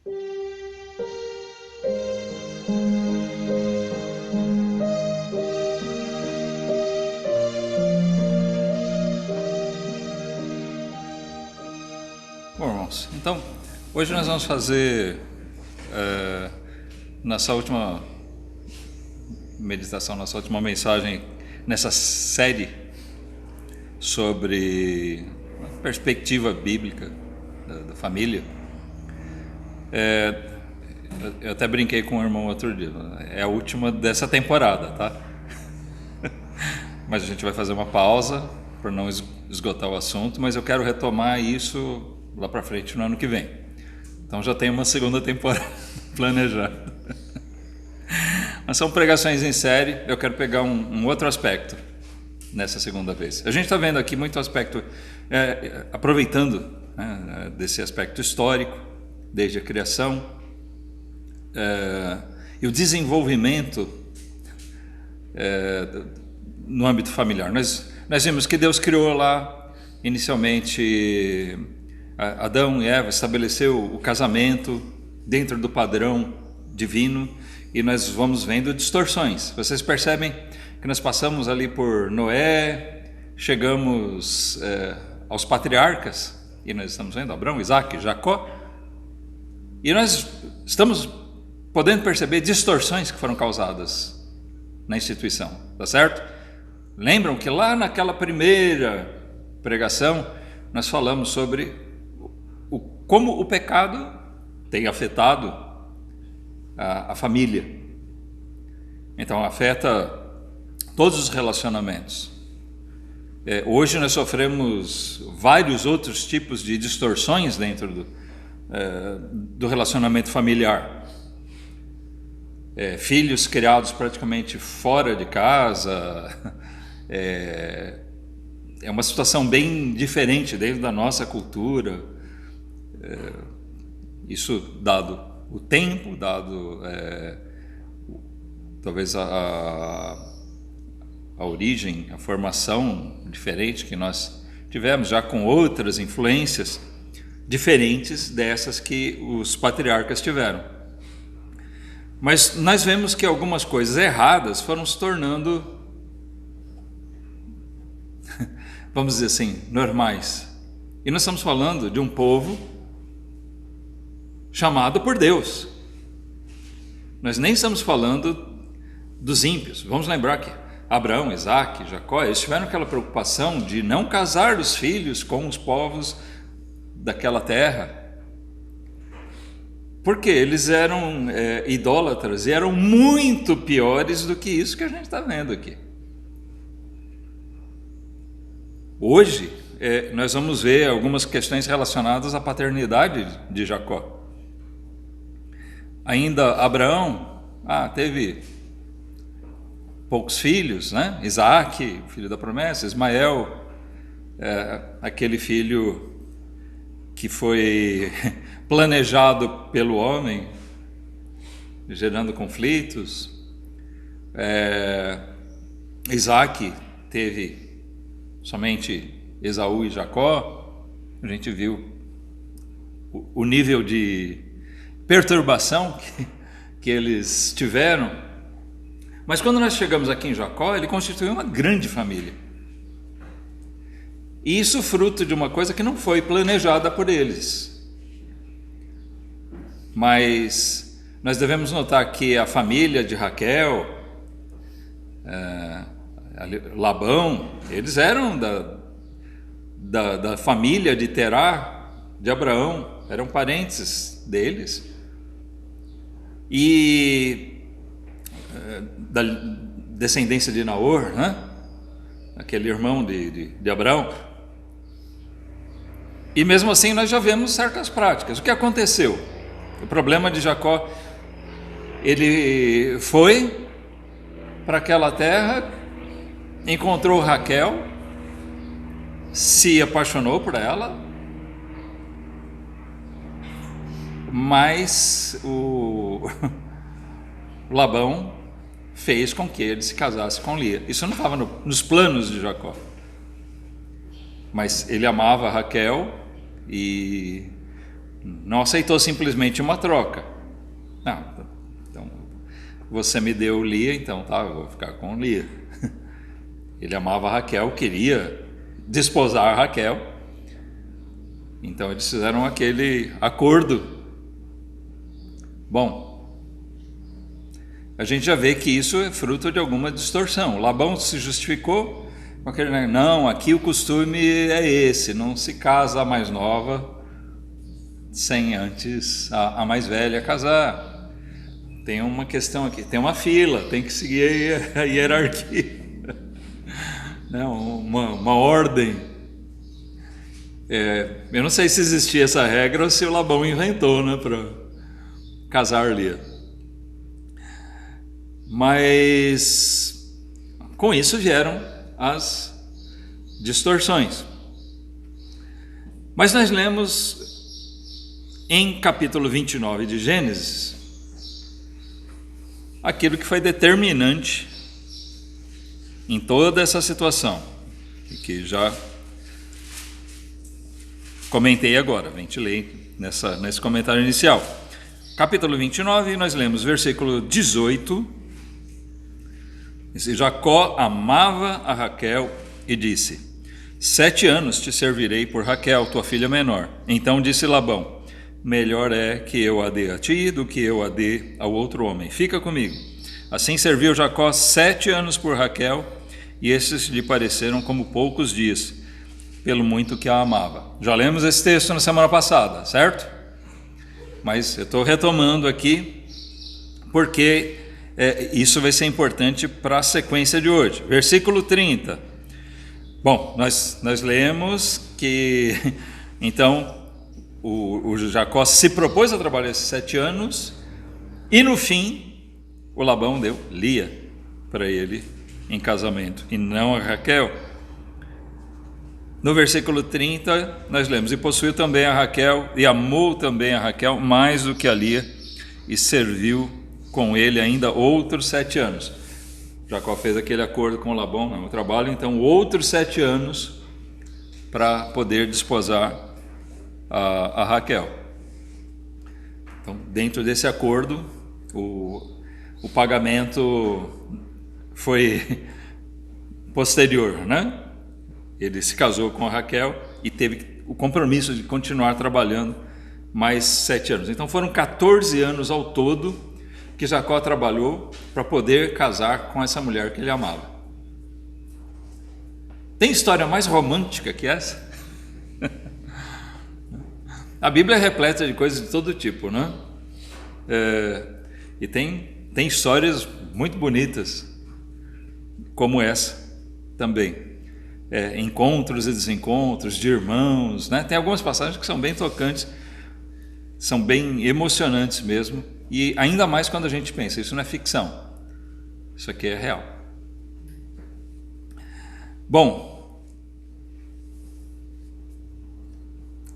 Bom, irmãos, então, hoje nós vamos fazer, nossa última meditação, nossa última mensagem nessa série sobre a perspectiva bíblica da família. Eu até brinquei com o irmão outro dia, é a última dessa temporada, tá? Mas a gente vai fazer uma pausa para não esgotar o assunto, mas eu quero retomar isso lá para frente no ano que vem. Então já tem uma segunda temporada planejada. Mas são pregações em série, eu quero pegar um outro aspecto nessa segunda vez. A gente está vendo aqui muito aspecto, aproveitando desse aspecto histórico, desde a criação e o desenvolvimento no âmbito familiar. Nós vimos que Deus criou lá, inicialmente, Adão e Eva, estabeleceu o casamento dentro do padrão divino, e nós vamos vendo distorções. Vocês percebem que nós passamos ali por Noé, chegamos aos patriarcas, e nós estamos vendo Abraão, Isaac, Jacó, e nós estamos podendo perceber distorções que foram causadas na instituição, tá certo? Lembram que lá naquela primeira pregação nós falamos sobre como o pecado tem afetado a família. Então afeta todos os relacionamentos. Hoje nós sofremos vários outros tipos de distorções dentro do relacionamento familiar. Filhos criados praticamente fora de casa. É uma situação bem diferente dentro da nossa cultura. Isso dado o tempo, dado talvez a origem, a formação diferente que nós tivemos, já com outras influências diferentes dessas que os patriarcas tiveram. Mas nós vemos que algumas coisas erradas foram se tornando, vamos dizer assim, normais. E nós estamos falando de um povo chamado por Deus. Nós nem estamos falando dos ímpios. Vamos lembrar que Abraão, Isaac, Jacó, eles tiveram aquela preocupação de não casar os filhos com os povos daquela terra, porque eles eram idólatras e eram muito piores do que isso que a gente está vendo aqui. Hoje nós vamos ver algumas questões relacionadas à paternidade de Jacó. Ainda Abraão teve poucos filhos, né? Isaac, filho da promessa, Ismael, aquele filho que foi planejado pelo homem, gerando conflitos. Isaac teve somente Esaú e Jacó. A gente viu o nível de perturbação que eles tiveram. Mas quando nós chegamos aqui em Jacó, ele constituiu uma grande família. E isso fruto de uma coisa que não foi planejada por eles. Mas nós devemos notar que a família de Raquel, Labão, eles eram da família de Terá, de Abraão, eram parentes deles. E da descendência de Naor, né? Aquele irmão de Abraão. E mesmo assim nós já vemos certas práticas. O que aconteceu? O problema de Jacó, ele foi para aquela terra, encontrou Raquel, se apaixonou por ela, mas o Labão fez com que ele se casasse com Lia. Isso não estava nos planos de Jacó, mas ele amava Raquel e Não aceitou simplesmente uma troca. Não, então você me deu Lia, então tá, eu vou ficar com Lia. Ele amava Raquel, queria desposar Raquel. Então eles fizeram aquele acordo. Bom, a gente já vê que isso é fruto de alguma distorção. Labão se justificou com aquele, não, aqui o costume é esse, não se casa a mais nova sem antes a mais velha casar. Tem uma questão aqui, tem uma fila, tem que seguir a hierarquia, não, uma ordem. Eu não sei se existia essa regra ou se o Labão inventou, né, para casar Lia. Mas com isso vieram as distorções. Mas nós lemos em capítulo 29 de Gênesis aquilo que foi determinante em toda essa situação, e que já comentei agora, ventilei nesse comentário inicial. Capítulo 29, nós lemos versículo 18. Jacó amava a Raquel e disse: 7 anos te servirei por Raquel, tua filha menor. Então disse Labão: melhor é que eu a dê a ti do que eu a dê ao outro homem. Fica comigo. Assim serviu Jacó 7 anos por Raquel, e esses lhe pareceram como poucos dias, pelo muito que a amava. Já lemos esse texto na semana passada, certo? Mas eu estou retomando aqui, porque isso vai ser importante para a sequência de hoje. Versículo 30. Bom, nós lemos que, então, o Jacó se propôs a trabalhar esses 7 anos, e no fim, o Labão deu Lia para ele em casamento, e não a Raquel. No versículo 30, nós lemos: e possuiu também a Raquel, e amou também a Raquel mais do que a Lia, e serviu com ele ainda outros 7 anos. Jacó fez aquele acordo com Labão, no trabalho, então outros 7 anos para poder desposar a Raquel. Então, dentro desse acordo, o pagamento foi posterior, né? Ele se casou com a Raquel e teve o compromisso de continuar trabalhando mais 7 anos. Então foram 14 anos ao todo que Jacó trabalhou para poder casar com essa mulher que ele amava. Tem história mais romântica que essa? A Bíblia é repleta de coisas de todo tipo, né? E tem histórias muito bonitas, como essa também. Encontros e desencontros de irmãos, né? Tem algumas passagens que são bem tocantes, são bem emocionantes mesmo, e ainda mais quando a gente pensa, isso não é ficção, isso aqui é real. Bom,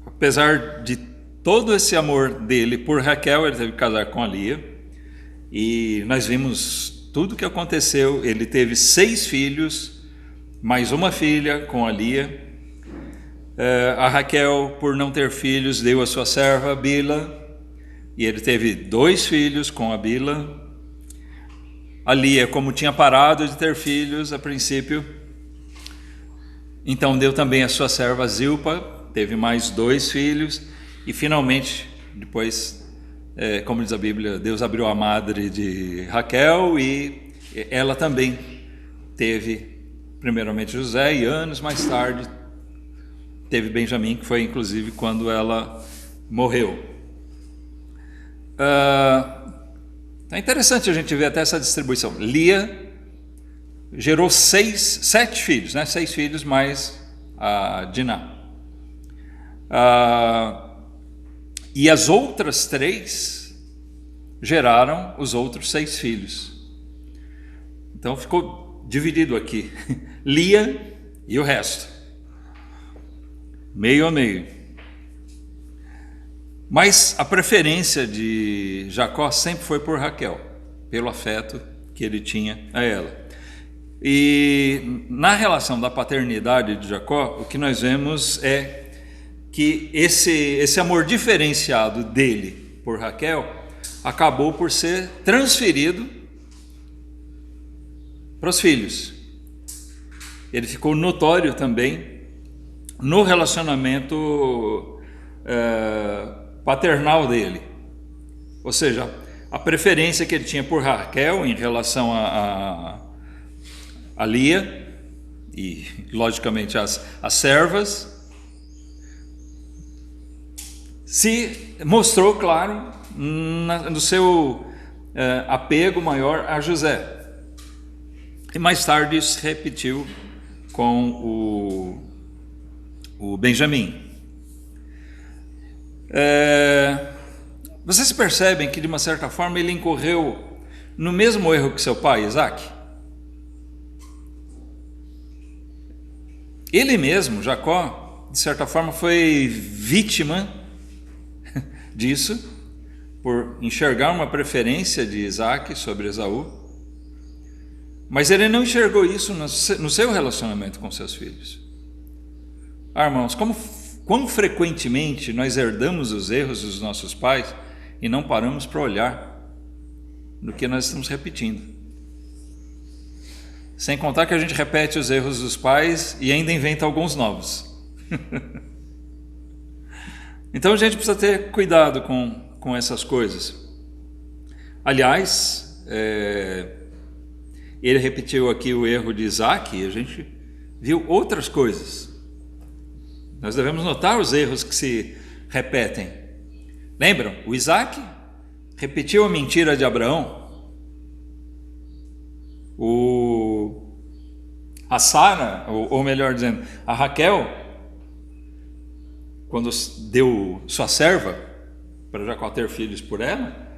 apesar de todo esse amor dele por Raquel, ele teve que casar com a Lia, e nós vimos tudo o que aconteceu. Ele teve 6 filhos, mais uma filha com a Lia. A Raquel, por não ter filhos, deu a sua serva Bila, e ele teve 2 filhos com a Bila. A Lia, como tinha parado de ter filhos a princípio, então deu também a sua serva Zilpa, teve mais 2 filhos, e finalmente, depois, como diz a Bíblia, Deus abriu a madre de Raquel, e ela também teve primeiramente José, e anos mais tarde teve Benjamim, que foi inclusive quando ela morreu. É interessante a gente ver até essa distribuição. Lia gerou 7 filhos, né? 6 filhos mais a Diná. E as outras 3 geraram os outros 6 filhos. Então ficou dividido aqui, Lia e o resto, meio a meio. Mas a preferência de Jacó sempre foi por Raquel, pelo afeto que ele tinha a ela. E na relação da paternidade de Jacó, o que nós vemos é que esse amor diferenciado dele por Raquel acabou por ser transferido para os filhos. Ele ficou notório também no relacionamento paternal dele. Ou seja, a preferência que ele tinha por Raquel em relação a Lia e, logicamente, as servas, se mostrou claro no seu apego maior a José. E mais tarde isso se repetiu com o Benjamim. Vocês percebem que, de uma certa forma, ele incorreu no mesmo erro que seu pai, Isaac? Ele mesmo, Jacó, de certa forma, foi vítima disso, por enxergar uma preferência de Isaac sobre Esaú, mas ele não enxergou isso no seu relacionamento com seus filhos. Irmãos, quão frequentemente nós herdamos os erros dos nossos pais e não paramos para olhar no que nós estamos repetindo. Sem contar que a gente repete os erros dos pais e ainda inventa alguns novos. Então a gente precisa ter cuidado com essas coisas. Aliás, ele repetiu aqui o erro de Isaac e a gente viu outras coisas. Nós devemos notar os erros que se repetem. Lembram? O Isaac repetiu a mentira de Abraão. A Sara, ou melhor dizendo, a Raquel, quando deu sua serva para Jacó ter filhos por ela,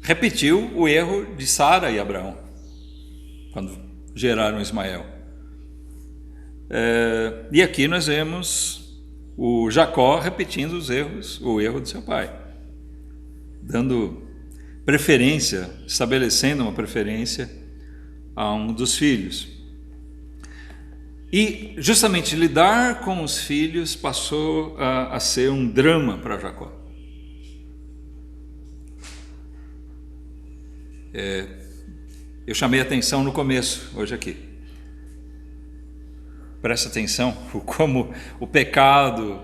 repetiu o erro de Sara e Abraão, quando geraram Ismael. E aqui nós vemos o Jacó repetindo o erro de seu pai, dando preferência, estabelecendo uma preferência a um dos filhos. E justamente lidar com os filhos passou a ser um drama para Jacó. Eu chamei a atenção no começo, hoje aqui. Presta atenção como o pecado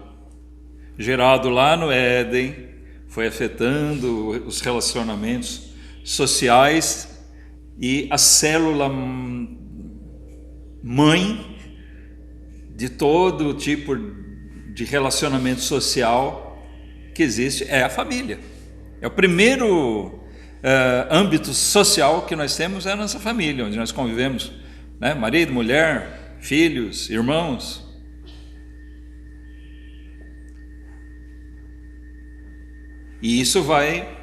gerado lá no Éden foi afetando os relacionamentos sociais e a célula mãe de todo tipo de relacionamento social que existe é a família. É o primeiro âmbito social que nós temos, é a nossa família, onde nós convivemos, né? Marido, mulher, filhos, irmãos. E isso vai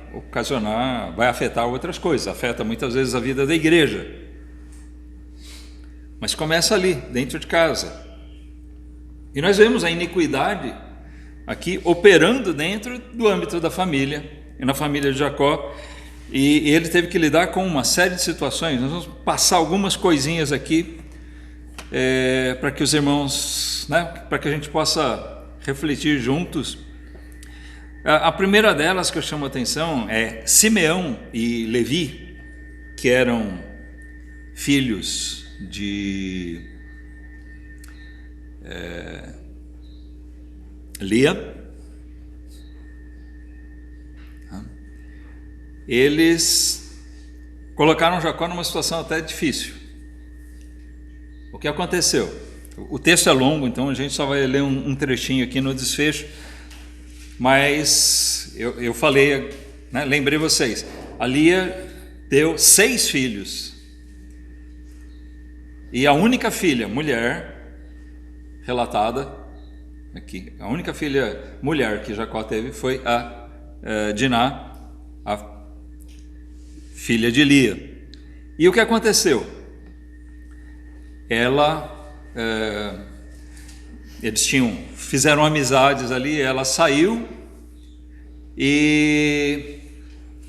afetar outras coisas, afeta muitas vezes a vida da igreja. Mas começa ali, dentro de casa. E nós vemos a iniquidade aqui operando dentro do âmbito da família, e na família de Jacó, e ele teve que lidar com uma série de situações. Nós vamos passar algumas coisinhas aqui, para que os irmãos, né, para que a gente possa refletir juntos. A primeira delas que eu chamo a atenção é Simeão e Levi, que eram filhos de Lia. Eles colocaram Jacó numa situação até difícil. O que aconteceu? O texto é longo, então a gente só vai ler um trechinho aqui no desfecho, mas eu falei, né, lembrei vocês, a Lia deu 6 filhos, e a única filha, mulher, relatada aqui, a única filha mulher que Jacó teve foi a Diná, a filha de Lia. E o que aconteceu? Eles fizeram amizades ali, ela saiu, e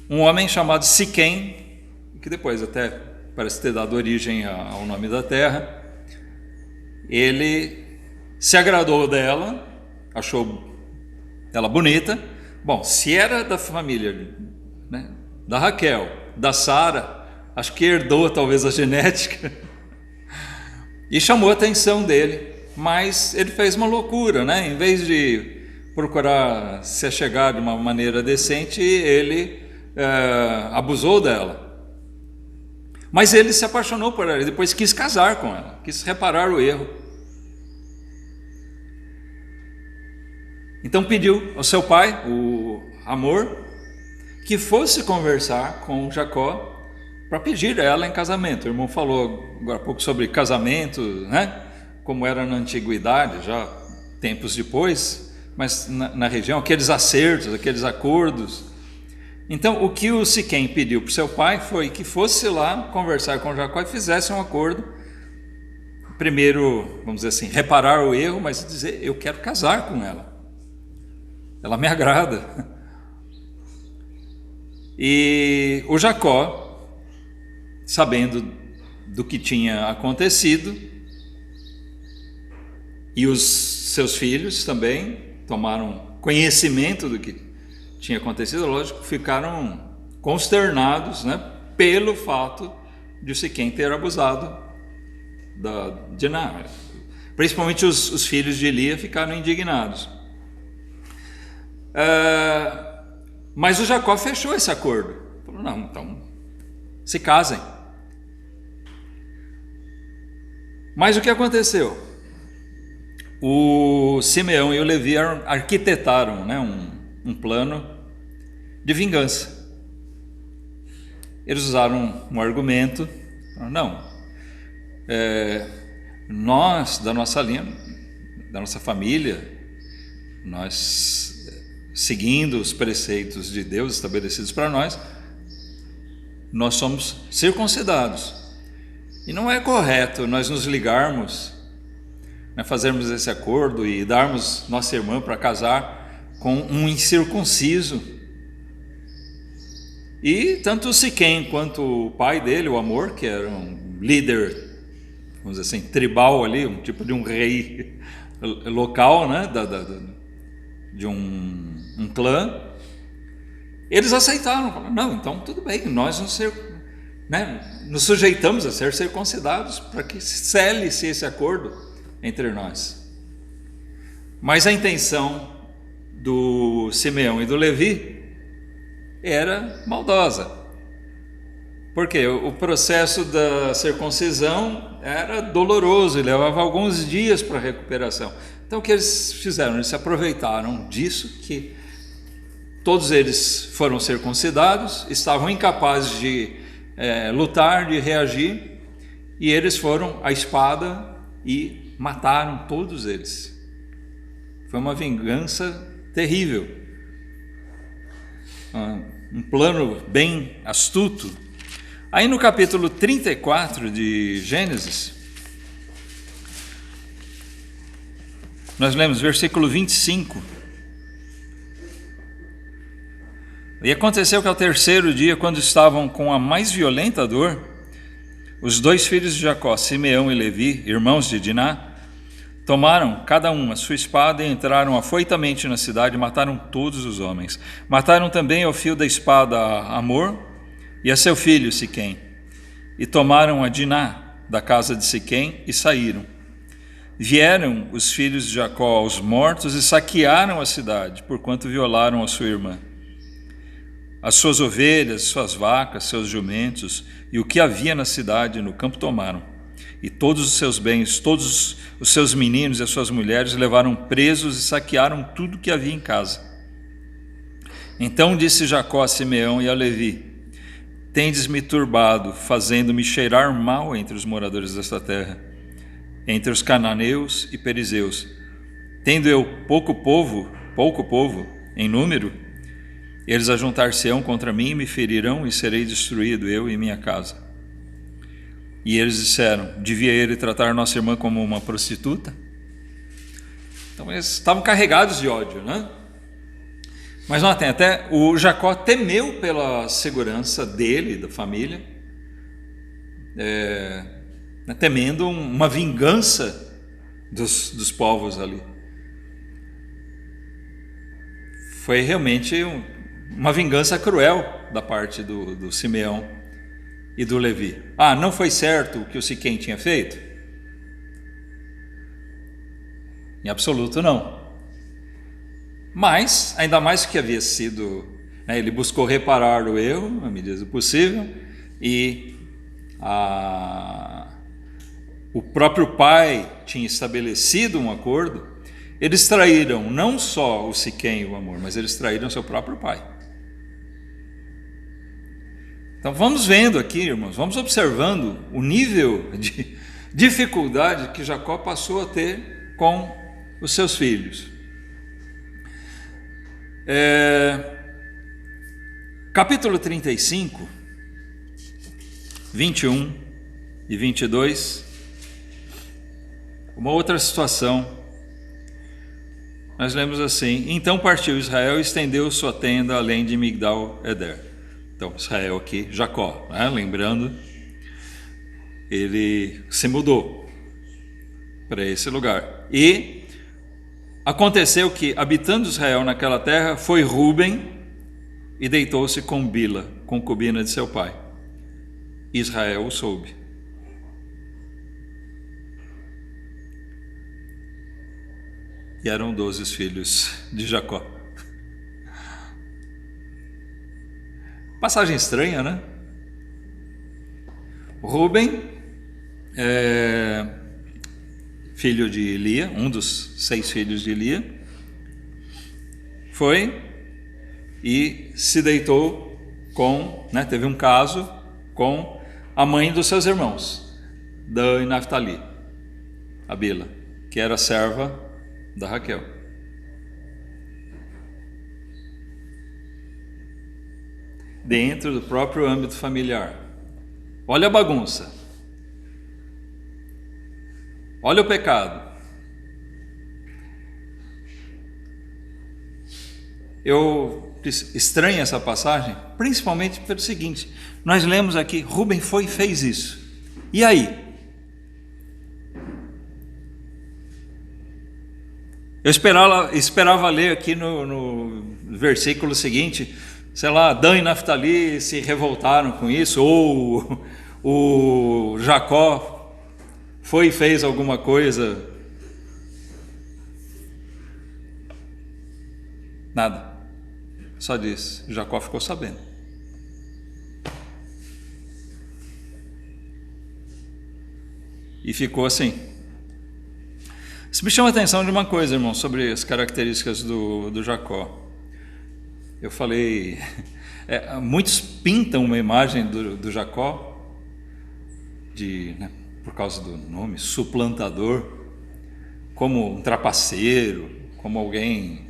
um homem chamado Siquém, que depois até parece ter dado origem ao nome da terra, ele se agradou dela, achou ela bonita. Bom, se era da família, né, da Raquel, da Sara, acho que herdou talvez a genética, e chamou a atenção dele. Mas ele fez uma loucura, né? Em vez de procurar se achegar de uma maneira decente, ele abusou dela. Mas ele se apaixonou por ela, depois quis casar com ela, quis reparar o erro. Então pediu ao seu pai, o Hamor, que fosse conversar com Jacó para pedir ela em casamento. O irmão falou agora há pouco sobre casamento, né? Como era na antiguidade, já tempos depois, mas na região, aqueles acertos, aqueles acordos. Então, o que o Siquém pediu para o seu pai foi que fosse lá conversar com Jacó e fizesse um acordo. Primeiro, vamos dizer assim, reparar o erro, mas dizer, eu quero casar com ela. Ela me agrada. E o Jacó, sabendo do que tinha acontecido, e os seus filhos também tomaram conhecimento do que tinha acontecido, lógico, ficaram consternados, né, pelo fato de Siquém ter abusado da Diná. Principalmente os filhos de Lia ficaram indignados. Mas o Jacó fechou esse acordo. Falou, não, então se casem. Mas o que aconteceu? O Simeão e o Levi arquitetaram, né, um plano de vingança. Eles usaram um argumento, não, nós, da nossa linha, da nossa família, nós, seguindo os preceitos de Deus estabelecidos para nós somos circuncidados. E não é correto nós nos ligarmos, né, fazermos esse acordo e darmos nossa irmã para casar com um incircunciso. E tanto o Siquém quanto o pai dele, o Hamor, que era um líder, vamos dizer assim, tribal ali, um tipo de um rei local, né, de um clã, eles aceitaram, falaram, não, então tudo bem, nós nos sujeitamos a ser circuncidados para que cele-se esse acordo entre nós. Mas a intenção do Simeão e do Levi era maldosa, porque o processo da circuncisão era doloroso e levava alguns dias para a recuperação. Então o que eles fizeram? Eles se aproveitaram disso, que todos eles foram circuncidados, estavam incapazes de lutar, de reagir, e eles foram à espada e mataram todos eles. Foi uma vingança terrível, um plano bem astuto. Aí no capítulo 34 de Gênesis, nós lemos versículo 25. E aconteceu que ao terceiro dia, quando estavam com a mais violenta dor, os dois filhos de Jacó, Simeão e Levi, irmãos de Diná, tomaram cada um a sua espada e entraram afoitamente na cidade e mataram todos os homens. Mataram também ao fio da espada a Hamor e a seu filho Siquém. E tomaram a Diná da casa de Siquém e saíram. Vieram os filhos de Jacó aos mortos e saquearam a cidade, porquanto violaram a sua irmã. As suas ovelhas, suas vacas, seus jumentos e o que havia na cidade e no campo tomaram. E todos os seus bens, todos os seus meninos e as suas mulheres levaram presos e saquearam tudo que havia em casa. Então disse Jacó a Simeão e a Levi: tendes-me turbado, fazendo-me cheirar mal entre os moradores desta terra, entre os cananeus e perizeus. Tendo eu pouco povo em número, eles ajuntar-se-ão contra mim e me ferirão, e serei destruído, eu e minha casa. E eles disseram: devia ele tratar nossa irmã como uma prostituta? Então eles estavam carregados de ódio, né? Mas notem, até o Jacó temeu pela segurança dele, da família, temendo uma vingança dos povos ali. Foi realmente uma vingança cruel da parte do Simeão e do Levi. Não foi certo o que o Siquém tinha feito? Em absoluto não. Mas, ainda mais que havia sido, ele buscou reparar o erro à medida do possível, e o próprio pai tinha estabelecido um acordo. Eles traíram não só o Siquém e o Amor, mas eles traíram seu próprio pai. Então vamos vendo aqui, irmãos, vamos observando o nível de dificuldade que Jacó passou a ter com os seus filhos. Capítulo 35, 21 e 22, uma outra situação. Nós lemos assim: então partiu Israel e estendeu sua tenda além de Migdal-Eder. Então Israel aqui, Jacó, lembrando, ele se mudou para esse lugar. E aconteceu que, habitando Israel naquela terra, foi Rúben e deitou-se com Bila, concubina de seu pai. Israel o soube. E eram 12 filhos de Jacó. Passagem estranha, né? Rúben, filho de Lia, um dos 6 filhos de Lia, foi e se deitou com, teve um caso com a mãe dos seus irmãos, Dan e Naftali, a Bila, que era serva da Raquel. Dentro do próprio âmbito familiar. Olha a bagunça. Olha o pecado. Eu estranho essa passagem, principalmente pelo seguinte: nós lemos aqui, Rúben foi e fez isso. E aí? Eu esperava ler aqui no versículo seguinte, sei lá, Dan e Naftali se revoltaram com isso, ou o Jacó foi e fez alguma coisa. Nada. Só diz, Jacó ficou sabendo. E ficou assim. Isso me chama a atenção de uma coisa, irmão, sobre as características do Jacó. Eu falei, muitos pintam uma imagem do Jacó, por causa do nome, suplantador, como um trapaceiro, como alguém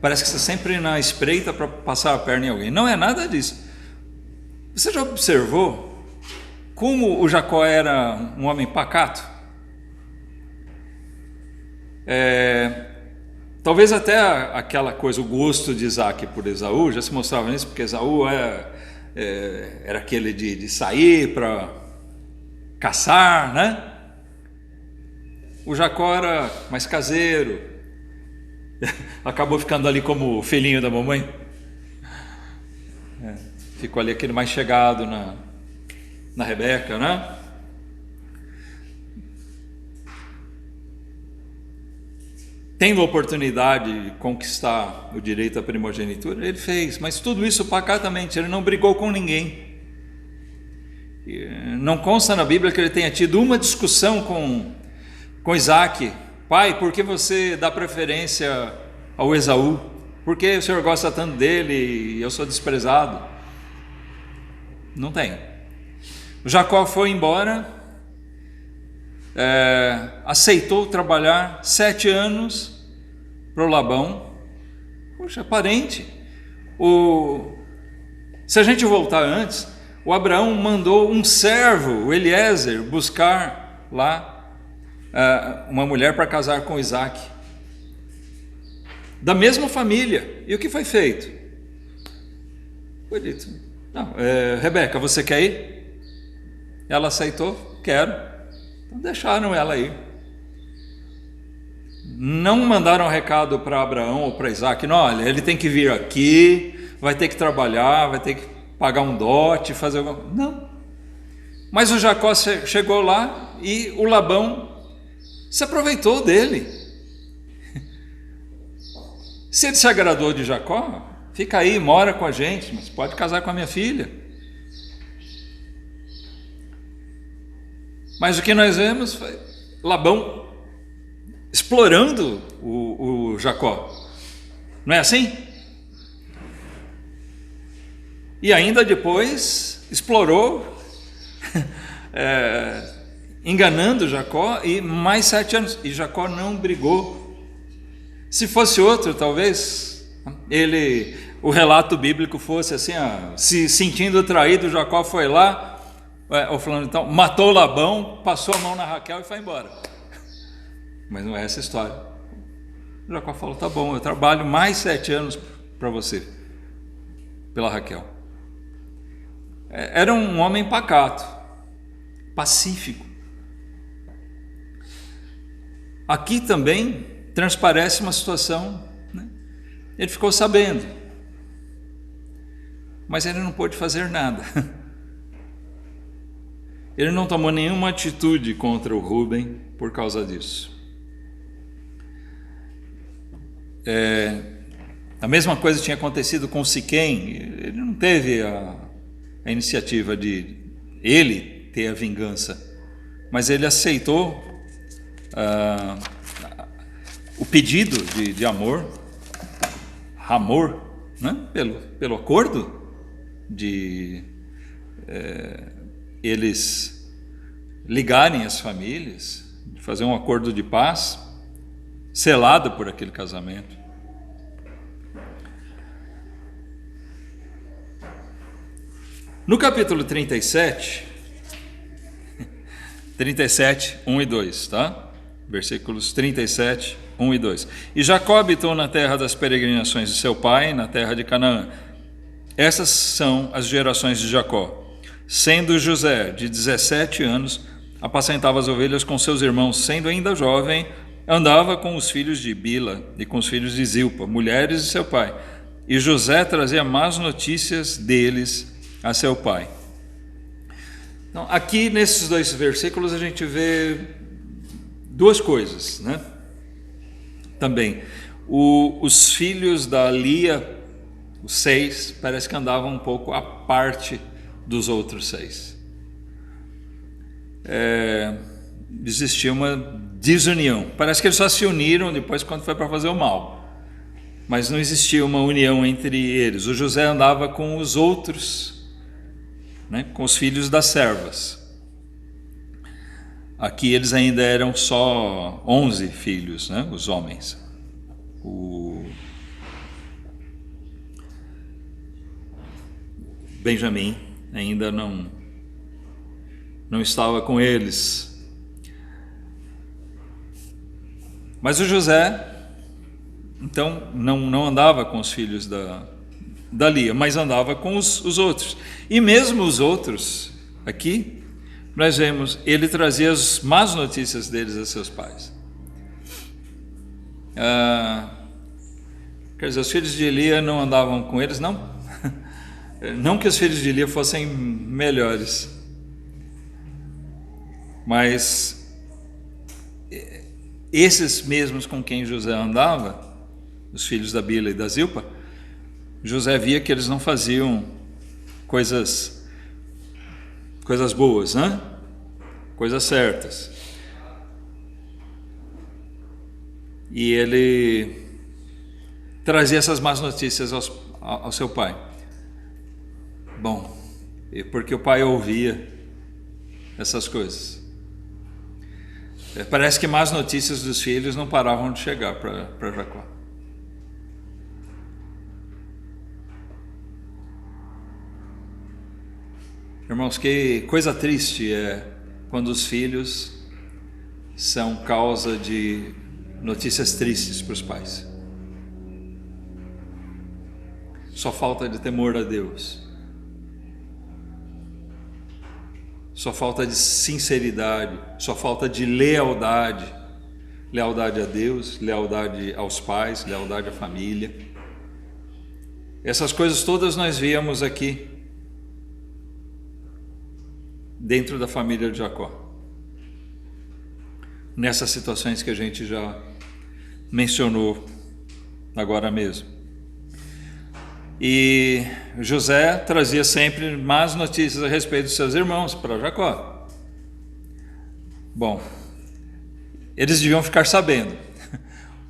parece que está sempre na espreita para passar a perna em alguém. Não é nada disso. Você já observou como o Jacó era um homem pacato? Talvez até aquela coisa, o gosto de Isaac por Esaú, já se mostrava nisso, porque Esaú era aquele de sair para caçar, né? O Jacó era mais caseiro, acabou ficando ali como o filhinho da mamãe, ficou ali aquele mais chegado na Rebeca, né? Tendo a oportunidade de conquistar o direito à primogenitura, ele fez, mas tudo isso pacatamente, ele não brigou com ninguém. Não consta na Bíblia que ele tenha tido uma discussão com Isaac: pai, por que você dá preferência ao Esaú? Por que o senhor gosta tanto dele e eu sou desprezado? Não tem. O Jacó foi embora, aceitou trabalhar 7 anos para o Labão. Poxa, parente. Se a gente voltar antes, o Abraão mandou um servo, o Eliezer, buscar lá uma mulher para casar com Isaac, da mesma família. E o que foi feito? Foi dito: não, Rebeca, você quer ir? Ela aceitou: quero. Então deixaram ela ir. não mandaram recado para Abraão ou para Isaac, não, olha, ele tem que vir aqui, vai ter que trabalhar, vai ter que pagar um dote, fazer alguma coisa. Não. Mas o Jacó chegou lá e o Labão se aproveitou dele. Se ele se agradou de Jacó, fica aí, mora com a gente, mas pode casar com a minha filha. Mas o que nós vemos foi Labão explorando o Jacó. Não é assim? E ainda depois explorou, enganando Jacó, e mais 7 anos. E Jacó não brigou. Se fosse outro, talvez o relato bíblico fosse assim, se sentindo traído, Jacó foi lá, ou falando, então, matou Labão, passou a mão na Raquel e foi embora. Mas não é essa história. Jacó falou, tá bom, eu trabalho mais 7 anos para você, pela Raquel. Era um homem pacato, pacífico. Aqui também transparece uma situação, né? Ele ficou sabendo, mas ele não pôde fazer nada. Ele não tomou nenhuma atitude contra o Rúben por causa disso. A mesma coisa tinha acontecido com Siquém. Ele não teve a iniciativa de ele ter a vingança, mas ele aceitou o pedido de amor, né? pelo acordo de eles ligarem as famílias, de fazer um acordo de paz, selado por aquele casamento. No capítulo 37, 1 e 2, tá? Versículos 37, 1 e 2. E Jacó habitou na terra das peregrinações de seu pai, na terra de Canaã. Essas são as gerações de Jacó. Sendo José de 17 anos, apacentava as ovelhas com seus irmãos, sendo ainda jovem, andava com os filhos de Bila e com os filhos de Zilpa, mulheres de seu pai. E José trazia más notícias deles a seu pai. Então, aqui nesses 2 versículos a gente vê 2 coisas, né? Também, os filhos da Lia, os 6, parece que andavam um pouco à parte dos outros 6. Existia uma desunião. Parece que eles só se uniram depois quando foi para fazer o mal. Mas não existia uma união entre eles. O José andava com os outros, né, com os filhos das servas. Aqui eles ainda eram só 11 filhos, né, os homens. O Benjamim ainda não estava com eles. Mas o José, então, não andava com os filhos da Lia, mas andava com os outros. E mesmo os outros, aqui, nós vemos, ele trazia as más notícias deles a seus pais. Quer dizer, os filhos de Lia não andavam com eles, não? Não que os filhos de Lia fossem melhores, mas esses mesmos com quem José andava, os filhos da Bila e da Zilpa, José via que eles não faziam coisas boas, né? Coisas certas. E ele trazia essas más notícias ao seu pai. Bom, porque o pai ouvia essas coisas. Parece que más notícias dos filhos não paravam de chegar para Jacó. Irmãos, que coisa triste é quando os filhos são causa de notícias tristes para os pais. Só falta de temor a Deus. Só falta de sinceridade, só falta de lealdade, lealdade a Deus, lealdade aos pais, lealdade à família. Essas coisas todas nós víamos aqui dentro da família de Jacó, nessas situações que a gente já mencionou agora mesmo. E José trazia sempre más notícias a respeito dos seus irmãos para Jacó. Bom, eles deviam ficar sabendo.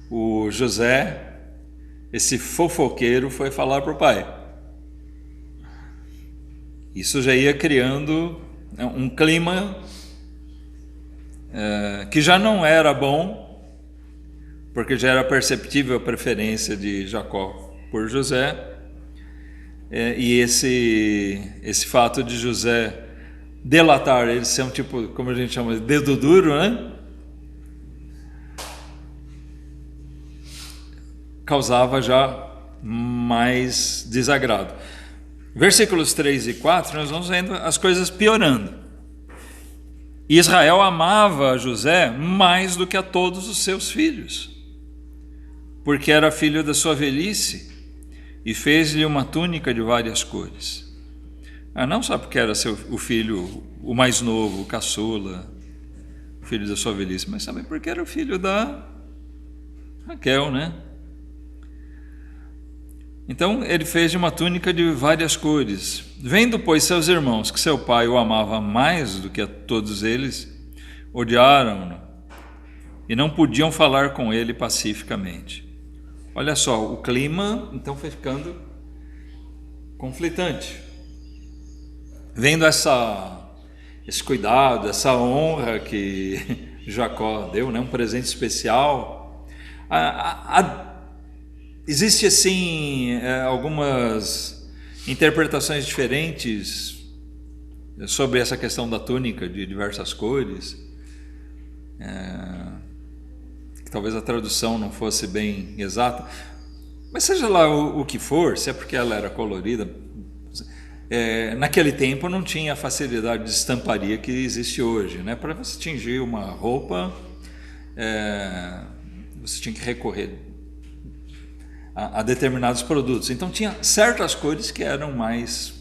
O José, esse fofoqueiro, foi falar para o pai. Isso já ia criando um clima que já não era bom, porque já era perceptível a preferência de Jacó por José. E esse fato de José delatar ele, ser um tipo, como a gente chama, de dedo duro, né? Causava já mais desagrado. Versículos 3 e 4, nós vamos vendo as coisas piorando. Israel amava José mais do que a todos os seus filhos, porque era filho da sua velhice, e fez-lhe uma túnica de várias cores. Não só porque era o filho, o mais novo, o caçula, o filho da sua velhice, mas também porque era o filho da Raquel, né? Então ele fez uma túnica de várias cores. Vendo, pois, seus irmãos que seu pai o amava mais do que a todos eles, odiaram-no e não podiam falar com ele pacificamente. Olha só, o clima então foi ficando conflitante. Vendo esse cuidado, essa honra que Jacó deu, né? Um presente especial. Existe assim algumas interpretações diferentes sobre essa questão da túnica de diversas cores. Que talvez a tradução não fosse bem exata, mas seja lá o que for, se é porque ela era colorida, naquele tempo não tinha a facilidade de estamparia que existe hoje, né? Para você tingir uma roupa, você tinha que recorrer a determinados produtos. Então tinha certas cores que eram mais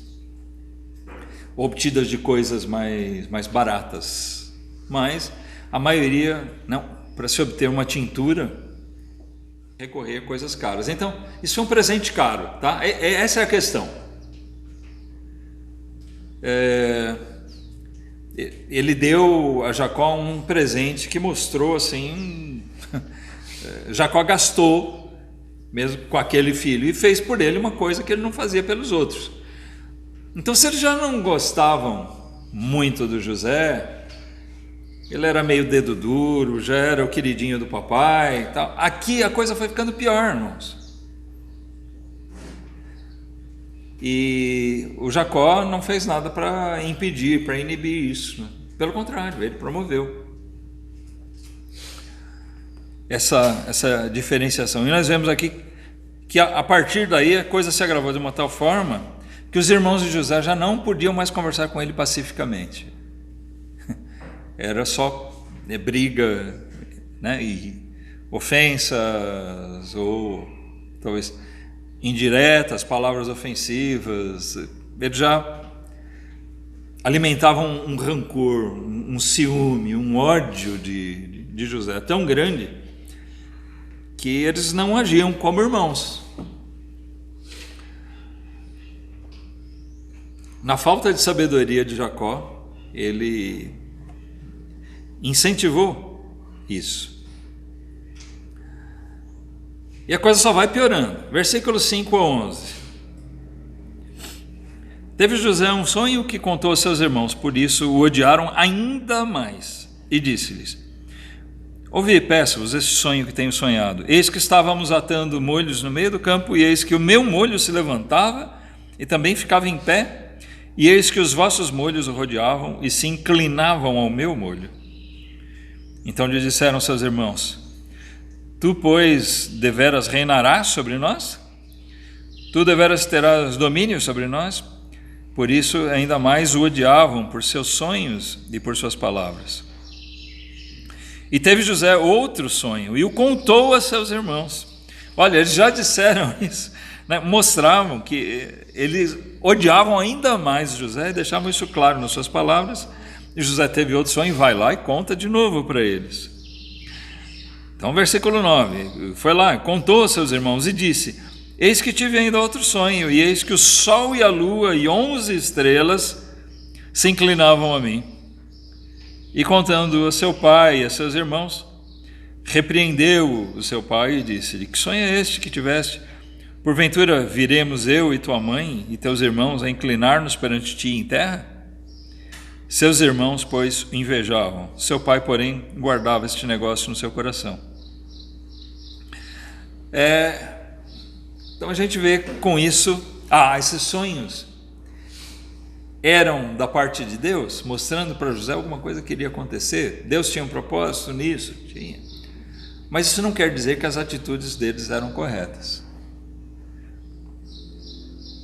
obtidas de coisas mais baratas, mas a maioria não. Para se obter uma tintura, recorrer a coisas caras. Então, isso é um presente caro, tá? Essa é a questão. Ele deu a Jacó um presente que mostrou assim, Jacó gastou mesmo com aquele filho e fez por ele uma coisa que ele não fazia pelos outros. Então, se eles já não gostavam muito do José, ele era meio dedo duro, já era o queridinho do papai e tal. Aqui a coisa foi ficando pior, irmãos. E o Jacó não fez nada para impedir, para inibir isso, né? Pelo contrário, ele promoveu essa diferenciação. E nós vemos aqui que a partir daí a coisa se agravou de uma tal forma que os irmãos de José já não podiam mais conversar com ele pacificamente. Era só briga, né, e ofensas, ou talvez indiretas, palavras ofensivas. Eles já alimentavam um rancor, um ciúme, um ódio de José tão grande que eles não agiam como irmãos. Na falta de sabedoria de Jacó, ele incentivou isso. E a coisa só vai piorando. Versículos 5 a 11. Teve José um sonho que contou aos seus irmãos, por isso o odiaram ainda mais. E disse-lhes: ouvi, peço-vos, esse sonho que tenho sonhado. Eis que estávamos atando molhos no meio do campo, e eis que o meu molho se levantava e também ficava em pé, e eis que os vossos molhos o rodeavam e se inclinavam ao meu molho. Então lhe disseram seus irmãos: tu, pois, deveras reinarás sobre nós? Tu deveras terás domínio sobre nós? Por isso ainda mais o odiavam por seus sonhos e por suas palavras. E teve José outro sonho e o contou a seus irmãos. Olha, eles já disseram isso, né? Mostravam que eles odiavam ainda mais José e deixavam isso claro nas suas palavras. E José teve outro sonho, vai lá e conta de novo para eles. Então, versículo 9, foi lá, contou a seus irmãos e disse: eis que tive ainda outro sonho, e eis que o sol e a lua e 11 estrelas se inclinavam a mim. E contando a seu pai e a seus irmãos, repreendeu o seu pai e disse-lhe: que sonho é este que tiveste? Porventura viremos eu e tua mãe e teus irmãos a inclinar-nos perante ti em terra? Seus irmãos, pois, invejavam. Seu pai, porém, guardava este negócio no seu coração. Então a gente vê com isso, esses sonhos eram da parte de Deus, mostrando para José alguma coisa que iria acontecer. Deus tinha um propósito nisso? Tinha. Mas isso não quer dizer que as atitudes deles eram corretas.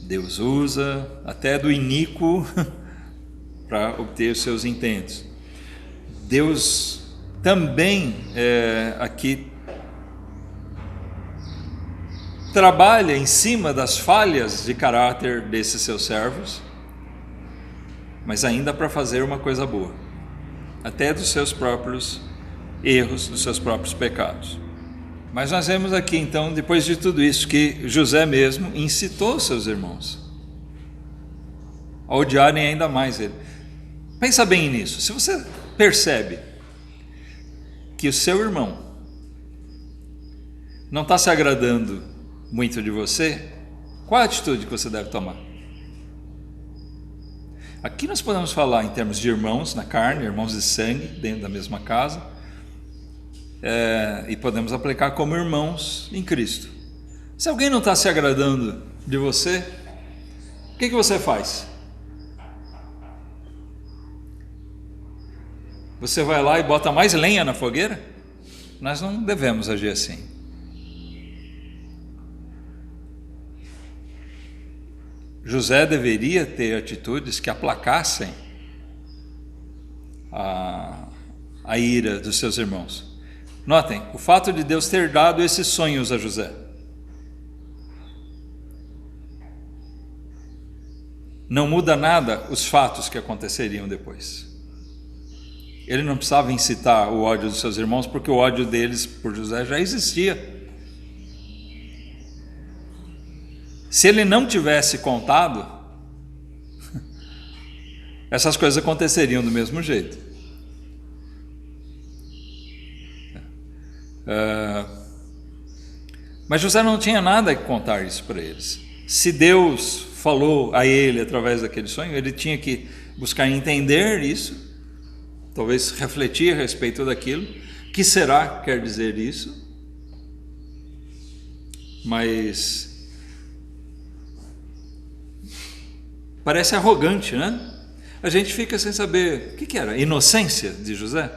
Deus usa até do iníquo para obter os seus intentos. Deus também aqui trabalha em cima das falhas de caráter desses seus servos, mas ainda para fazer uma coisa boa, até dos seus próprios erros, dos seus próprios pecados. Mas nós vemos aqui então, depois de tudo isso, que José mesmo incitou seus irmãos a odiarem ainda mais ele. Pensa bem nisso. Se você percebe que o seu irmão não está se agradando muito de você, qual a atitude que você deve tomar? Aqui nós podemos falar em termos de irmãos na carne, irmãos de sangue, dentro da mesma casa, e podemos aplicar como irmãos em Cristo. Se alguém não está se agradando de você, o que você faz? Você vai lá e bota mais lenha na fogueira? Nós não devemos agir assim. José deveria ter atitudes que aplacassem a ira dos seus irmãos. Notem, o fato de Deus ter dado esses sonhos a José não muda nada os fatos que aconteceriam depois. Ele não precisava incitar o ódio dos seus irmãos, porque o ódio deles por José já existia. Se ele não tivesse contado, essas coisas aconteceriam do mesmo jeito. Mas José não tinha nada que contar isso para eles. Se Deus falou a ele através daquele sonho, ele tinha que buscar entender isso, talvez refletir a respeito daquilo. Que será que quer dizer isso? Mas parece arrogante, né? A gente fica sem saber o que era. Inocência de José?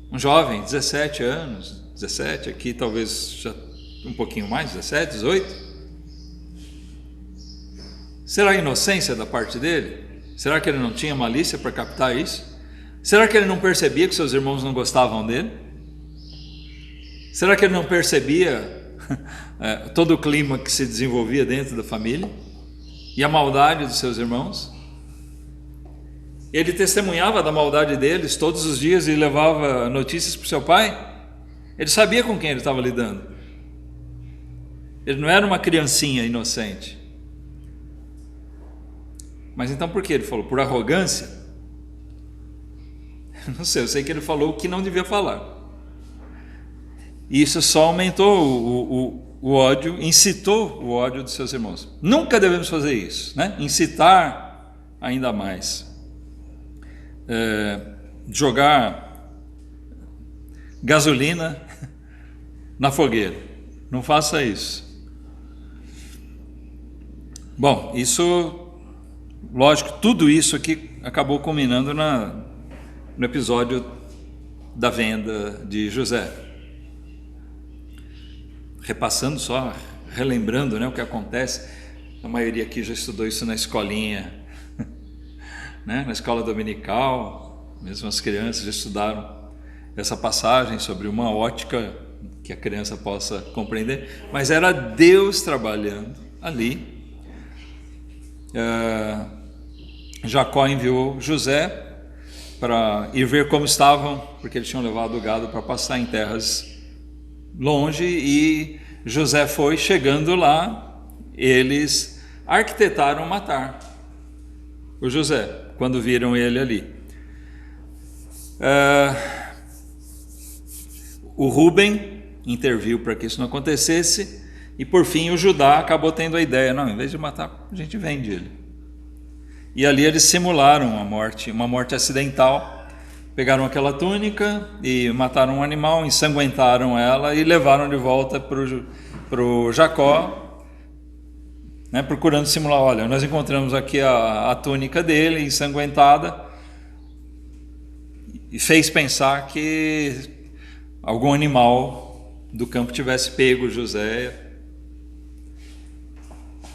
Um jovem, 17 anos, 17, aqui talvez já um pouquinho mais, 17, 18. Será inocência da parte dele? Será que ele não tinha malícia para captar isso? Será que ele não percebia que seus irmãos não gostavam dele? Será que ele não percebia todo o clima que se desenvolvia dentro da família? E a maldade dos seus irmãos? Ele testemunhava da maldade deles todos os dias e levava notícias para o seu pai. Ele sabia com quem ele estava lidando. Ele não era uma criancinha inocente. Mas então por que ele falou? Por arrogância? Não sei, eu sei que ele falou o que não devia falar. E isso só aumentou o ódio, incitou o ódio dos seus irmãos. Nunca devemos fazer isso, né? Incitar ainda mais. Jogar gasolina na fogueira. Não faça isso. Bom, isso, lógico, tudo isso aqui acabou culminando no episódio da venda de José. Repassando só, relembrando, né, o que acontece. A maioria aqui já estudou isso na escolinha, né, na escola dominical. mesmo as crianças já estudaram essa passagem sobre uma ótica que a criança possa compreender, mas era Deus trabalhando ali. Jacó enviou José para ir ver como estavam, porque eles tinham levado o gado para passar em terras longe, e José foi. Chegando lá, eles arquitetaram matar o José, quando viram ele ali. O Rúben interviu para que isso não acontecesse, e por fim o Judá acabou tendo a ideia: não, em vez de matar, a gente vende ele. E ali eles simularam a morte, uma morte acidental. Pegaram aquela túnica e mataram um animal, ensanguentaram ela e levaram de volta para o Jacó, né, procurando simular: olha, nós encontramos aqui a túnica dele ensanguentada, e fez pensar que algum animal do campo tivesse pego José,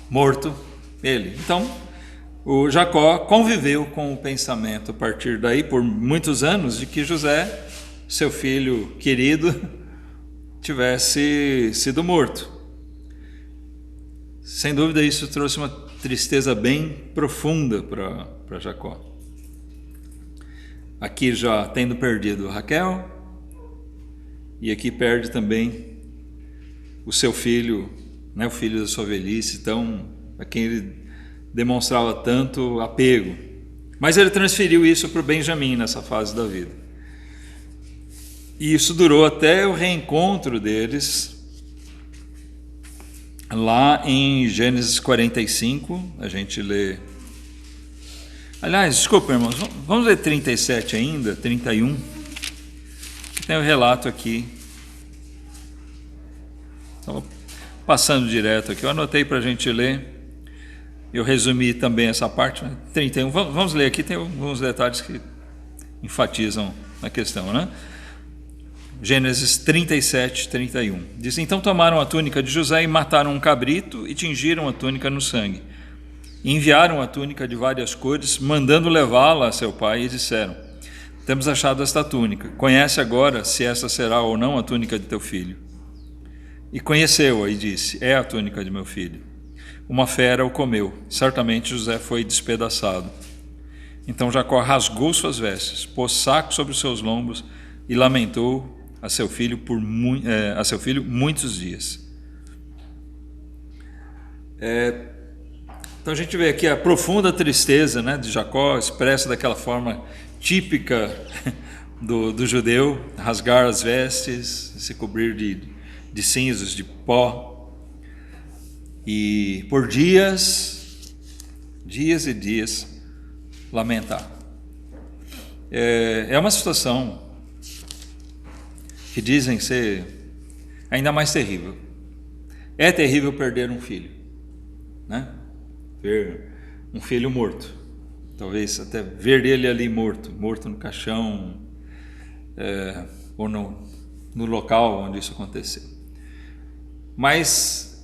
morto ele. Então o Jacó conviveu com o pensamento a partir daí por muitos anos de que José, seu filho querido, tivesse sido morto. Sem dúvida isso trouxe uma tristeza bem profunda para Jacó. Aqui já tendo perdido Raquel, e aqui perde também o seu filho, né, o filho da sua velhice, então, a quem ele demonstrava tanto apego. Mas ele transferiu isso para o Benjamim nessa fase da vida. E isso durou até o reencontro deles, lá em Gênesis 45, a gente lê... Aliás, desculpa, irmãos, vamos ler 37 ainda, 31. Tem o relato aqui. Estava passando direto aqui, eu anotei para a gente ler. Eu resumi também essa parte, 31. Vamos ler aqui, tem alguns detalhes que enfatizam a questão, né? Gênesis 37, 31. Diz: então tomaram a túnica de José e mataram um cabrito e tingiram a túnica no sangue. E enviaram a túnica de várias cores, mandando levá-la a seu pai, e disseram: temos achado esta túnica, conhece agora se esta será ou não a túnica de teu filho. E conheceu-a e disse: é a túnica de meu filho. Uma fera o comeu, certamente José foi despedaçado. Então Jacó rasgou suas vestes, pôs saco sobre os seus lombos e lamentou a seu filho muitos dias. Então a gente vê aqui a profunda tristeza, né, de Jacó, expressa daquela forma típica do judeu: rasgar as vestes, se cobrir de cinzas, de pó, e por dias e dias lamentar. É uma situação que dizem ser ainda mais terrível. É terrível perder um filho, né? Ver um filho morto, talvez até ver ele ali morto no caixão, ou no local onde isso aconteceu. Mas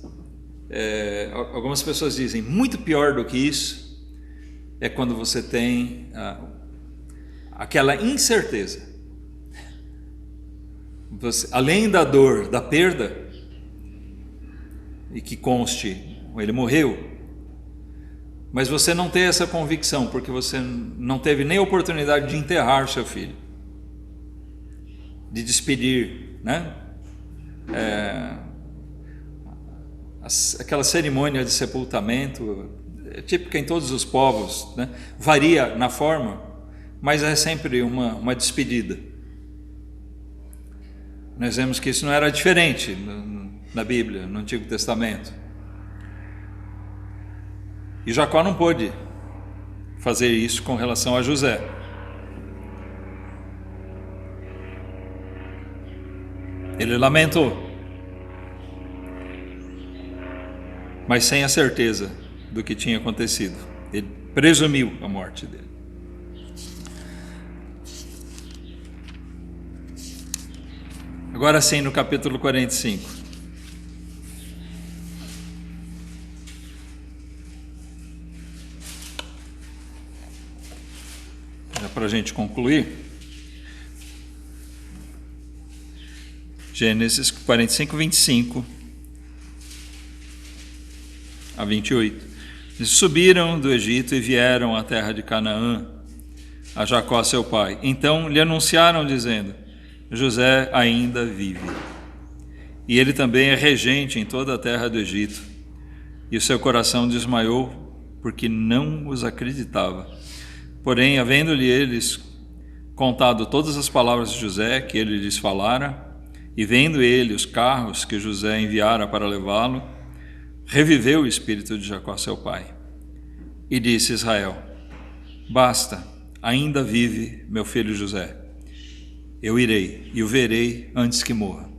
algumas pessoas dizem: muito pior do que isso é quando você tem aquela incerteza. Além da dor da perda, e que conste, ele morreu, mas você não tem essa convicção, porque você não teve nem a oportunidade de enterrar seu filho, de despedir, né? Aquela cerimônia de sepultamento é típica em todos os povos, né? Varia na forma, mas é sempre uma despedida. Nós vemos que isso não era diferente na Bíblia, no Antigo Testamento. E Jacó não pôde fazer isso com relação a José. Ele lamentou, mas sem a certeza do que tinha acontecido. Ele presumiu a morte dele. Agora sim, no capítulo 45. para a gente concluir. Gênesis 45, 25 a 28. Eles subiram do Egito e vieram à terra de Canaã, a Jacó seu pai. Então lhe anunciaram, dizendo: José ainda vive, e ele também é regente em toda a terra do Egito. E o seu coração desmaiou, porque não os acreditava. Porém, havendo-lhe eles contado todas as palavras de José que ele lhes falara, e vendo ele os carros que José enviara para levá-lo, reviveu o espírito de Jacó seu pai. E disse Israel: basta, ainda vive meu filho José. Eu irei e o verei antes que morra.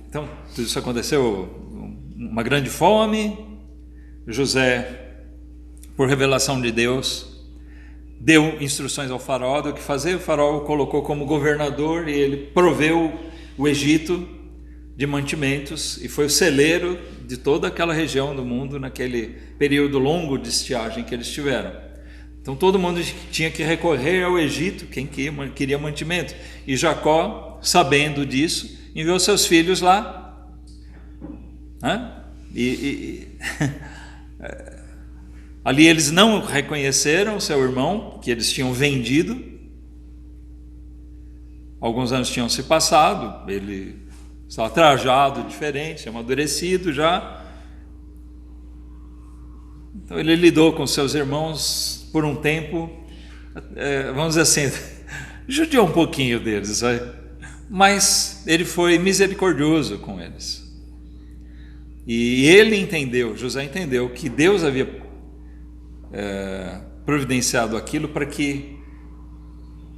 Então, tudo isso aconteceu, uma grande fome. José, por revelação de Deus, deu instruções ao faraó do que fazer. O faraó o colocou como governador e ele proveu o Egito de mantimentos e foi o celeiro de toda aquela região do mundo naquele período longo de estiagem que eles tiveram. Então todo mundo tinha que recorrer ao Egito, quem queria mantimento. E Jacó, sabendo disso, enviou seus filhos lá. Ali eles não reconheceram seu irmão, que eles tinham vendido. Alguns anos tinham se passado, ele estava trajado diferente, amadurecido já. Então ele lidou com seus irmãos por um tempo, vamos dizer assim, judiou um pouquinho deles, mas ele foi misericordioso com eles. E ele entendeu, José entendeu que Deus havia providenciado aquilo para que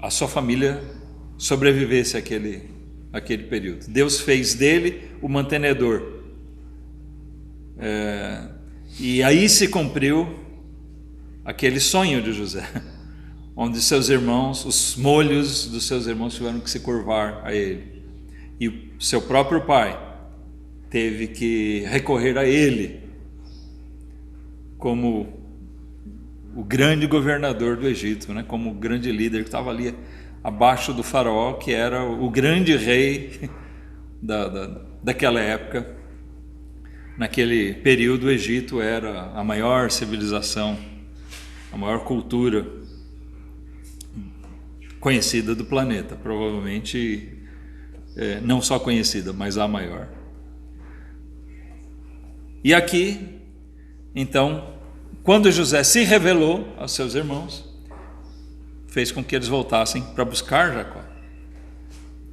a sua família sobrevivesse àquele período. Deus fez dele o mantenedor. E aí se cumpriu aquele sonho de José, onde seus irmãos, os molhos dos seus irmãos tiveram que se curvar a ele. E o seu próprio pai teve que recorrer a ele como o grande governador do Egito, como o grande líder que estava ali abaixo do faraó, que era o grande rei daquela época. Naquele período o Egito era a maior civilização, a maior cultura conhecida do planeta, provavelmente não só conhecida, mas a maior. E aqui, então, quando José se revelou aos seus irmãos, fez com que eles voltassem para buscar Jacó.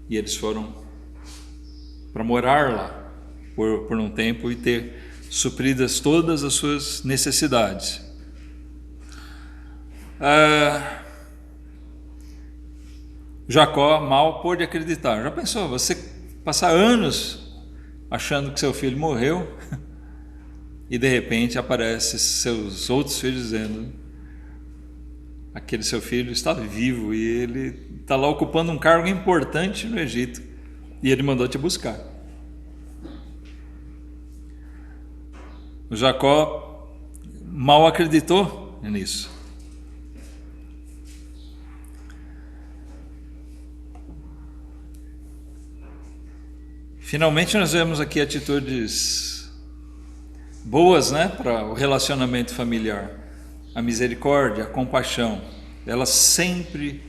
E eles foram para morar lá por um tempo e ter supridas todas as suas necessidades. Jacó mal pôde acreditar. Já pensou, você passar anos achando que seu filho morreu e de repente aparecem seus outros filhos dizendo: aquele seu filho está vivo e ele está lá ocupando um cargo importante no Egito e ele mandou te buscar. O Jacó mal acreditou nisso. Finalmente nós vemos aqui atitudes boas, para o relacionamento familiar. A misericórdia, a compaixão, elas sempre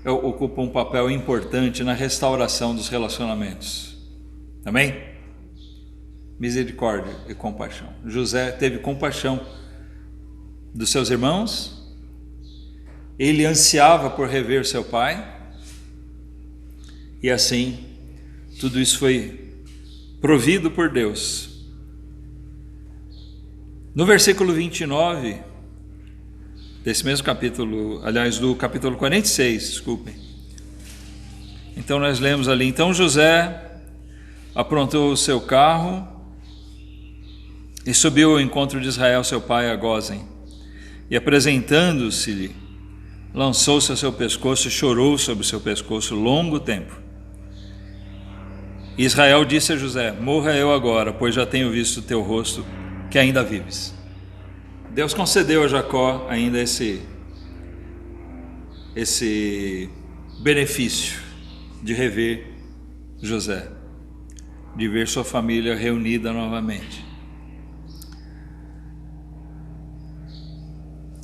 ocupam um papel importante na restauração dos relacionamentos. Amém? Misericórdia e compaixão. José teve compaixão dos seus irmãos, ele ansiava por rever seu pai, e assim tudo isso foi provido por Deus. No versículo 29 desse mesmo capítulo, aliás, do capítulo 46, desculpem. Então nós lemos ali: então José aprontou o seu carro e subiu ao encontro de Israel, seu pai, a Gósen. E apresentando-se-lhe, lançou-se a seu pescoço e chorou sobre o seu pescoço longo tempo. E Israel disse a José: morra eu agora, pois já tenho visto o teu rosto, que ainda vives. Deus concedeu a Jacó ainda esse benefício de rever José, de ver sua família reunida novamente.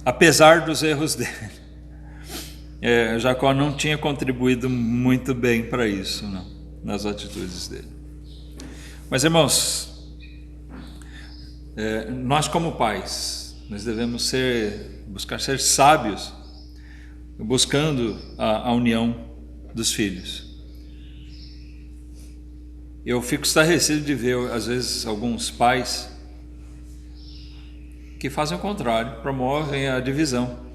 Apesar dos erros dele, Jacó não tinha contribuído muito bem para isso, não, nas atitudes dele. Mas, irmãos, nós como pais, nós devemos buscar ser sábios, buscando a união dos filhos. Eu fico estarrecido de ver, às vezes, alguns pais que fazem o contrário, promovem a divisão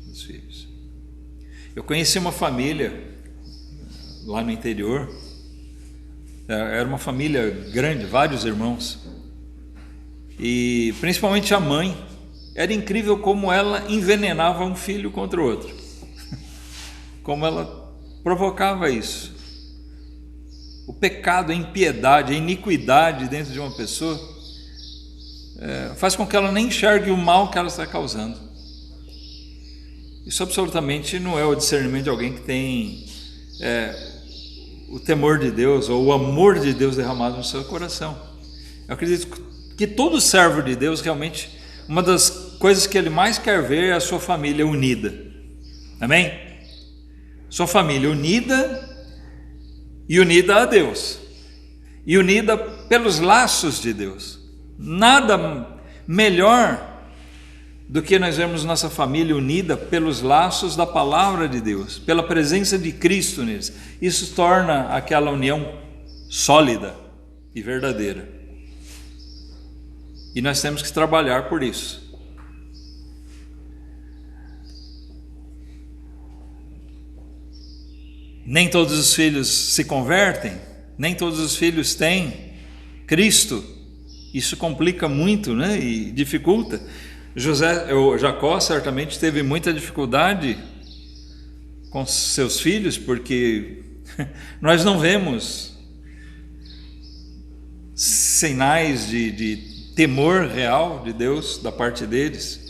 dos filhos. Eu conheci uma família lá no interior, era uma família grande, vários irmãos, e principalmente a mãe. Era incrível como ela envenenava um filho contra o outro, como ela provocava isso. O pecado, a impiedade, a iniquidade dentro de uma pessoa faz com que ela nem enxergue o mal que ela está causando. Isso absolutamente não é o discernimento de alguém que tem o temor de Deus ou o amor de Deus derramado no seu coração. Eu acredito que todo servo de Deus, realmente, uma das coisas que ele mais quer ver é a sua família unida. Amém? Sua família unida e unida a Deus, e unida pelos laços de Deus. Nada melhor do que nós vermos nossa família unida pelos laços da palavra de Deus, pela presença de Cristo neles. Isso torna aquela união sólida e verdadeira. E nós temos que trabalhar por isso. Nem todos os filhos se convertem, nem todos os filhos têm Cristo. Isso complica muito, né? E dificulta. Jacó certamente teve muita dificuldade com seus filhos, porque nós não vemos sinais de temor real de Deus da parte deles.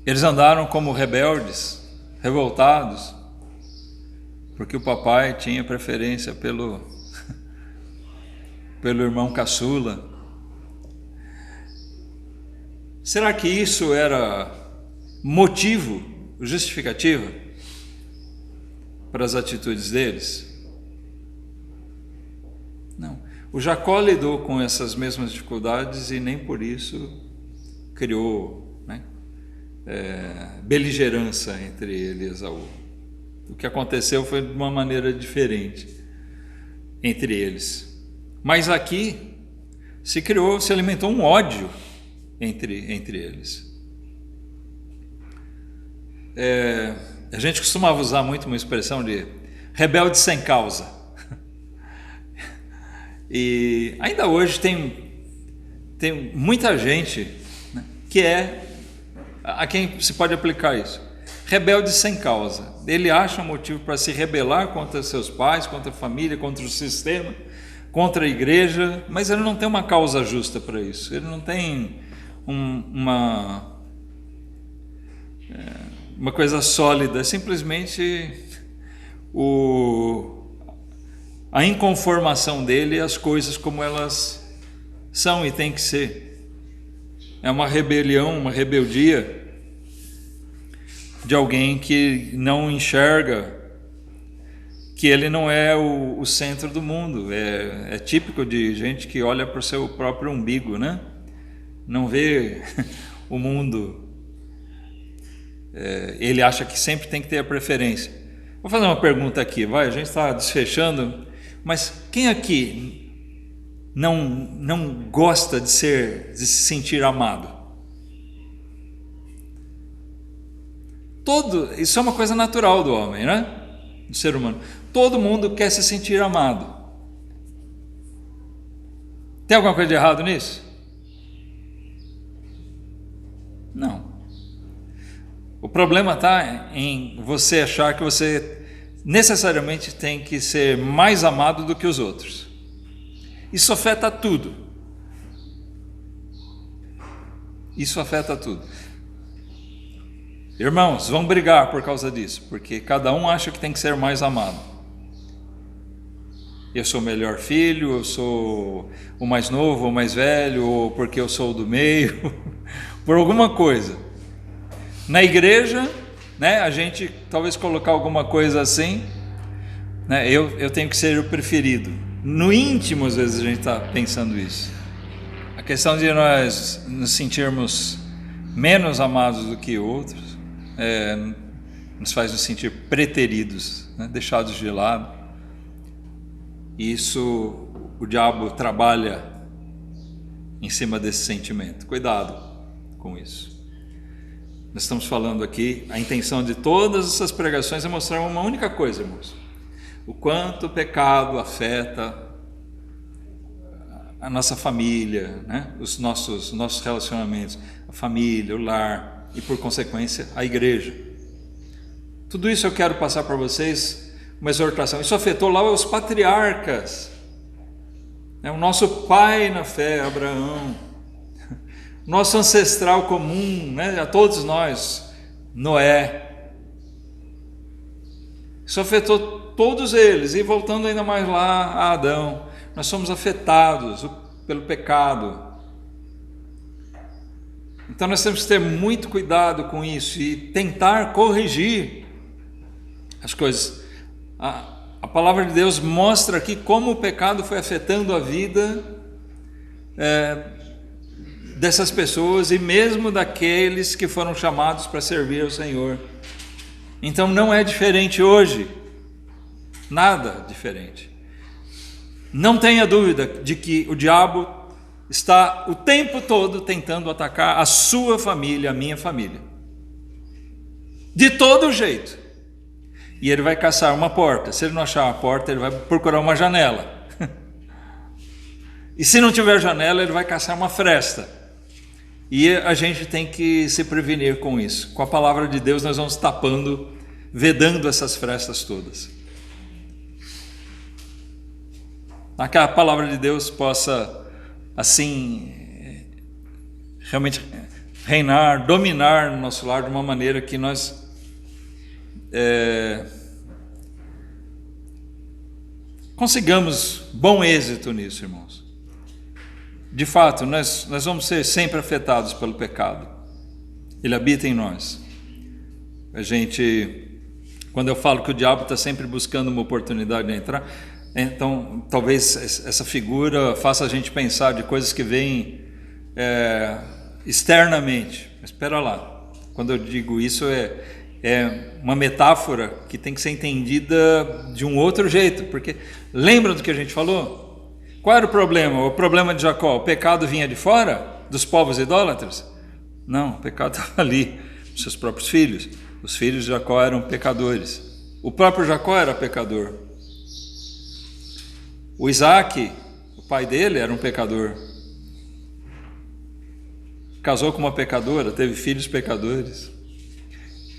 Eles andaram como rebeldes, revoltados, porque o papai tinha preferência pelo irmão caçula. Será que isso era motivo, justificativo para as atitudes deles? Não. O Jacó lidou com essas mesmas dificuldades e nem por isso criou beligerância entre ele e Esaú. O que aconteceu foi de uma maneira diferente entre eles. Mas aqui se alimentou um ódio entre eles. A gente costumava usar muito uma expressão de rebelde sem causa. E ainda hoje tem muita gente, né, que a quem se pode aplicar isso. Rebelde sem causa. Ele acha um motivo para se rebelar contra seus pais, contra a família, contra o sistema, contra a igreja, mas ele não tem uma causa justa para isso. Ele não tem uma coisa sólida. É simplesmente a inconformação dele às coisas como elas são e têm que ser. É uma rebelião, uma rebeldia de alguém que não enxerga que ele não é o centro do mundo. É típico de gente que olha para o seu próprio umbigo, né? Não vê o mundo. Ele acha que sempre tem que ter a preferência. Vou fazer uma pergunta aqui, a gente está desfechando, mas quem aqui não gosta de se sentir amado? Isso é uma coisa natural do homem, né? Do ser humano. Todo mundo quer se sentir amado. Tem alguma coisa de errado nisso? Não. O problema está em você achar que você necessariamente tem que ser mais amado do que os outros. Isso afeta tudo. Isso afeta tudo. Irmãos, vão brigar por causa disso, porque cada um acha que tem que ser mais amado. Eu sou o melhor filho, eu sou o mais novo, o mais velho, ou porque eu sou o do meio, por alguma coisa. Na igreja, né, a gente talvez colocar alguma coisa assim, né, eu tenho que ser o preferido. No íntimo, às vezes, a gente está pensando isso. A questão de nós nos sentirmos menos amados do que outros, nos faz nos sentir preteridos, né, deixados de lado. Isso, o diabo trabalha em cima desse sentimento. Cuidado com isso. Nós estamos falando aqui, a intenção de todas essas pregações é mostrar uma única coisa, irmãos: o quanto o pecado afeta a nossa família, né? Os nossos relacionamentos, a família, o lar e, por consequência, a igreja. Tudo isso eu quero passar para vocês uma exortação. Isso afetou lá os patriarcas, né? O nosso pai na fé, Abraão, nosso ancestral comum, né? A todos nós, Noé. Isso afetou todos eles. E voltando ainda mais lá a Adão, nós somos afetados pelo pecado. Então nós temos que ter muito cuidado com isso e tentar corrigir as coisas. A palavra de Deus mostra aqui como o pecado foi afetando a vida dessas pessoas e mesmo daqueles que foram chamados para servir ao Senhor. Então não é diferente hoje, nada diferente. Não tenha dúvida de que o diabo está o tempo todo tentando atacar a sua família, a minha família, de todo jeito. E ele vai caçar uma porta. Se ele não achar uma porta, ele vai procurar uma janela. E se não tiver janela, ele vai caçar uma fresta. E a gente tem que se prevenir com isso. Com a palavra de Deus nós vamos tapando, vedando essas frestas todas. Para que a palavra de Deus possa, assim, realmente reinar, dominar no nosso lar de uma maneira que nós consigamos bom êxito nisso, irmãos. De fato, nós vamos ser sempre afetados pelo pecado. Ele habita em nós. Quando eu falo que o diabo está sempre buscando uma oportunidade de entrar, então talvez essa figura faça a gente pensar de coisas que vêm externamente. Mas espera lá, quando eu digo isso é uma metáfora que tem que ser entendida de um outro jeito, porque lembra do que a gente falou? Qual era o problema? O problema de Jacó, o pecado vinha de fora, dos povos idólatras? Não, o pecado estava ali, os seus próprios filhos. Os filhos de Jacó eram pecadores. O próprio Jacó era pecador. O Isaac, o pai dele, era um pecador. Casou com uma pecadora, teve filhos pecadores.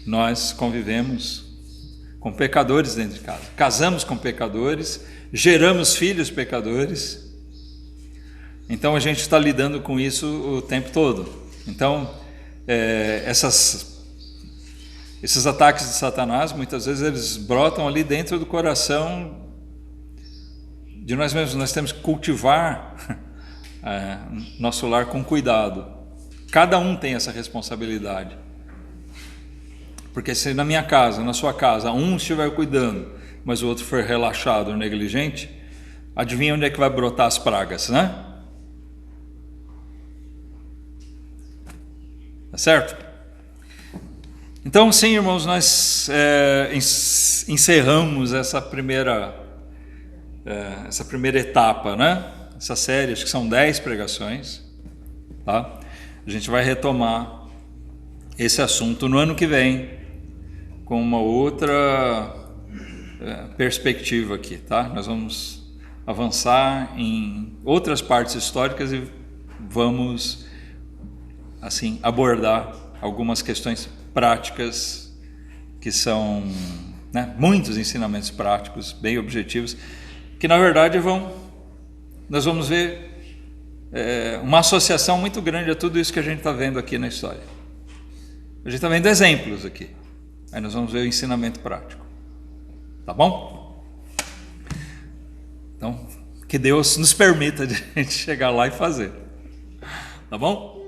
Nós convivemos com pecadores dentro de casa. Casamos com pecadores, geramos filhos pecadores. Então a gente está lidando com isso o tempo todo. Então esses ataques de Satanás, muitas vezes eles brotam ali dentro do coração de nós mesmos. Nós temos que cultivar nosso lar com cuidado. Cada um tem essa responsabilidade. Porque se na minha casa, na sua casa, um estiver cuidando, mas o outro for relaxado ou negligente, adivinha onde é que vai brotar as pragas, né? Tá certo? Então, sim, irmãos, nós encerramos essa primeira etapa, né? Essa série, acho que são 10 pregações, tá? A gente vai retomar esse assunto no ano que vem, com uma outra perspectiva aqui, tá? Nós vamos avançar em outras partes históricas e vamos, assim, abordar algumas questões práticas que são, né, muitos ensinamentos práticos, bem objetivos, que na verdade nós vamos ver uma associação muito grande a tudo isso que a gente está vendo aqui na história. A gente está vendo exemplos aqui. Aí nós vamos ver o ensinamento prático. Tá bom? Então, que Deus nos permita de a gente chegar lá e fazer. Tá bom?